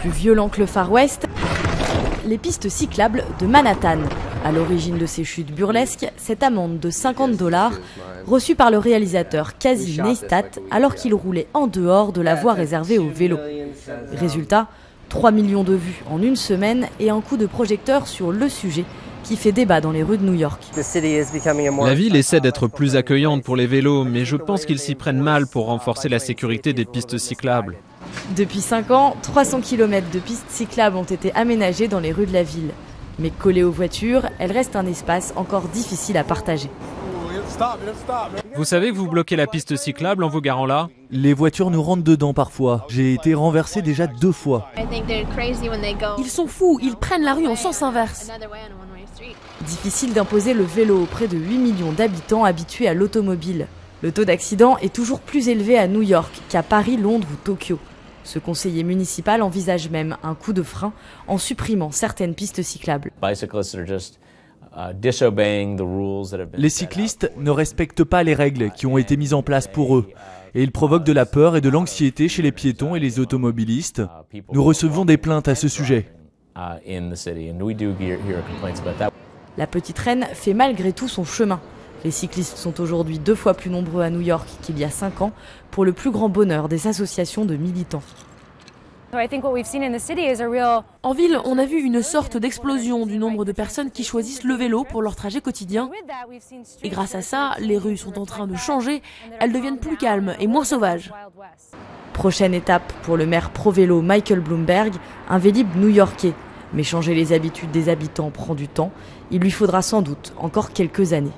Plus violent que le Far West, les pistes cyclables de Manhattan. À l'origine de ces chutes burlesques, cette amende de $50 reçue par le réalisateur Casey Neistat alors qu'il roulait en dehors de la voie réservée aux vélos. Résultat, 3 millions de vues en une semaine et un coup de projecteur sur le sujet qui fait débat dans les rues de New York. La ville essaie d'être plus accueillante pour les vélos, mais je pense qu'ils s'y prennent mal pour renforcer la sécurité des pistes cyclables. Depuis 5 ans, 300 km de pistes cyclables ont été aménagées dans les rues de la ville. Mais collées aux voitures, elles restent un espace encore difficile à partager. Vous savez que vous bloquez la piste cyclable en vous garant là? Les voitures nous rentrent dedans parfois. J'ai été renversé déjà 2 fois. Ils sont fous, ils prennent la rue en sens inverse. Difficile d'imposer le vélo auprès de 8 millions d'habitants habitués à l'automobile. Le taux d'accident est toujours plus élevé à New York qu'à Paris, Londres ou Tokyo. Ce conseiller municipal envisage même un coup de frein en supprimant certaines pistes cyclables. Les cyclistes ne respectent pas les règles qui ont été mises en place pour eux. Et ils provoquent de la peur et de l'anxiété chez les piétons et les automobilistes. Nous recevons des plaintes à ce sujet. La petite reine fait malgré tout son chemin. Les cyclistes sont aujourd'hui 2 fois plus nombreux à New York qu'il y a 5 ans, pour le plus grand bonheur des associations de militants. En ville, on a vu une sorte d'explosion du nombre de personnes qui choisissent le vélo pour leur trajet quotidien. Et grâce à ça, les rues sont en train de changer, elles deviennent plus calmes et moins sauvages. Prochaine étape pour le maire pro-vélo Michael Bloomberg, un Vélib new-yorkais. Mais changer les habitudes des habitants prend du temps, il lui faudra sans doute encore quelques années.